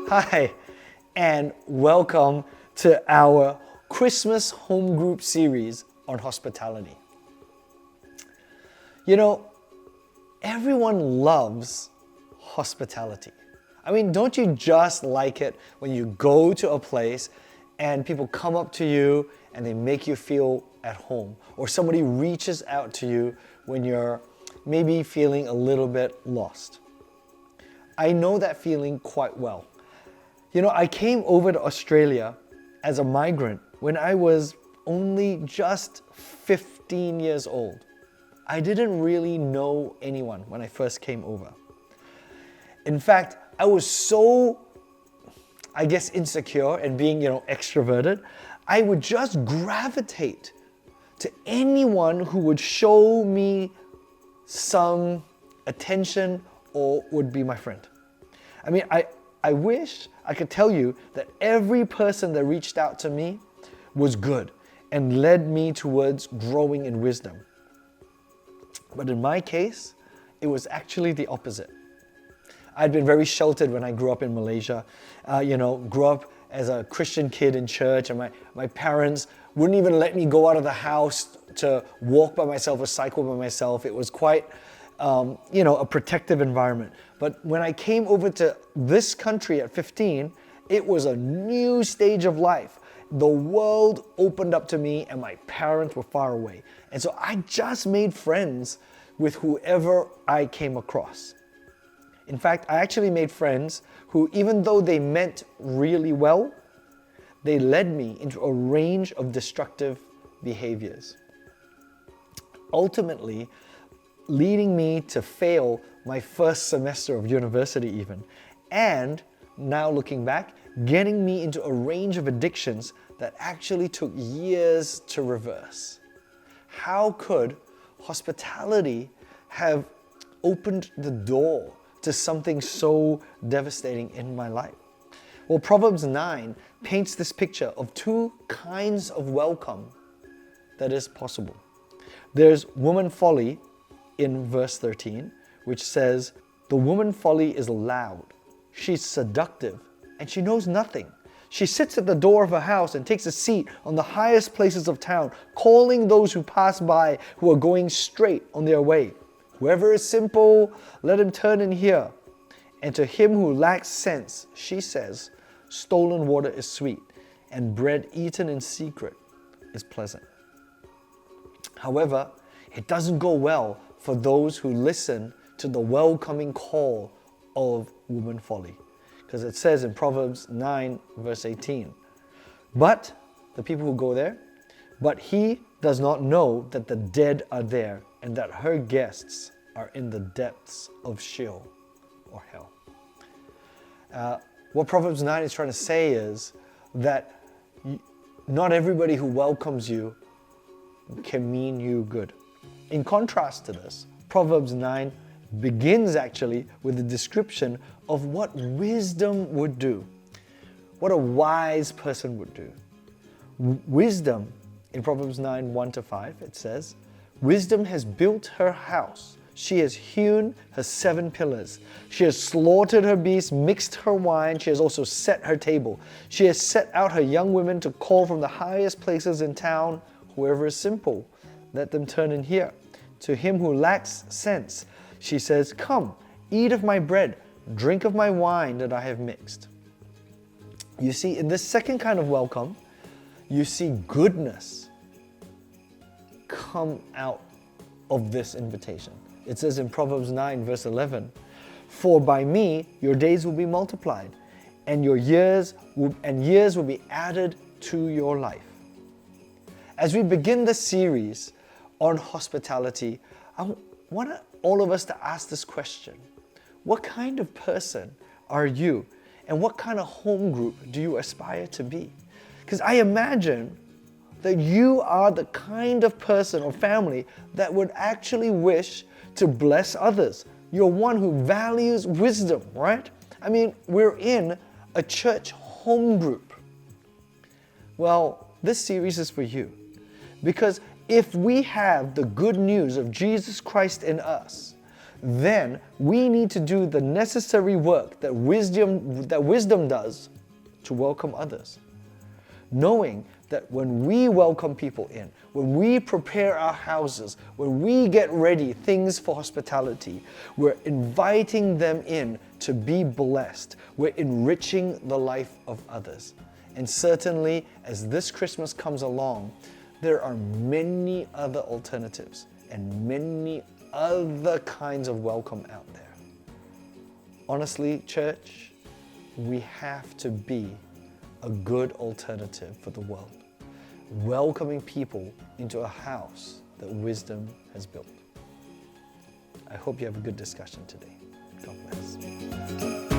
Hi, and welcome to our Christmas home group series on hospitality. You know, everyone loves hospitality. I mean, don't you just like it when you go to a place and people come up to you and they make you feel at home, or somebody reaches out to you when you're maybe feeling a little bit lost? I know that feeling quite well. You know, I came over to Australia as a migrant when I was only just 15 years old. I didn't really know anyone when I first came over. In fact, I was so, insecure and being, extroverted, I would just gravitate to anyone who would show me some attention or would be my friend. I mean, I wish I could tell you that every person that reached out to me was good and led me towards growing in wisdom. But in my case, it was actually the opposite. I'd been very sheltered when I grew up in Malaysia. Grew up as a Christian kid in church, and my parents wouldn't even let me go out of the house to walk by myself or cycle by myself. It was quite, a protective environment. But when I came over to this country at 15, it was a new stage of life. The world opened up to me and my parents were far away. And so I just made friends with whoever I came across. In fact, I actually made friends who, even though they meant really well, they led me into a range of destructive behaviors, ultimately leading me to fail my first semester of university even, and now looking back, getting me into a range of addictions that actually took years to reverse. How could hospitality have opened the door to something so devastating in my life? Well, Proverbs 9 paints this picture of two kinds of welcome that is possible. There's woman folly in verse 13, which says, "The woman folly is loud, she's seductive, and she knows nothing. She sits at the door of her house and takes a seat on the highest places of town, calling those who pass by who are going straight on their way. Whoever is simple, let him turn in here. And to him who lacks sense, she says, stolen water is sweet, and bread eaten in secret is pleasant." However, it doesn't go well for those who listen to the welcoming call of woman folly. Because it says in Proverbs 9 verse 18, "But," the people who go there, "but he does not know that the dead are there and that her guests are in the depths of Sheol," or hell. What Proverbs 9 is trying to say is that not everybody who welcomes you can mean you good. In contrast to this, Proverbs 9 begins actually with a description of what wisdom would do, what a wise person would do. Wisdom, in Proverbs 9, 1-5, it says, "Wisdom has built her house. She has hewn her 7 pillars. She has slaughtered her beasts, mixed her wine. She has also set her table. She has set out her young women to call from the highest places in town. Whoever is simple, let them turn in here. To him who lacks sense, she says, come, eat of my bread, drink of my wine that I have mixed." You see, in this second kind of welcome, you see goodness come out of this invitation. It says in Proverbs 9 verse 11, "For by me your days will be multiplied, and your years will be added to your life." As we begin this series on hospitality, I want all of us to ask this question: what kind of person are you, and what kind of home group do you aspire to be? Because I imagine that you are the kind of person or family that would actually wish to bless others. You're one who values wisdom, right? I mean, we're in a church home group. Well, this series is for you. Because if we have the good news of Jesus Christ in us, then we need to do the necessary work that wisdom does to welcome others. Knowing that when we welcome people in, when we prepare our houses, when we get ready things for hospitality, we're inviting them in to be blessed. We're enriching the life of others. And certainly, as this Christmas comes along, there are many other alternatives and many other kinds of welcome out there. Honestly, church, we have to be a good alternative for the world, welcoming people into a house that wisdom has built. I hope you have a good discussion today. God bless.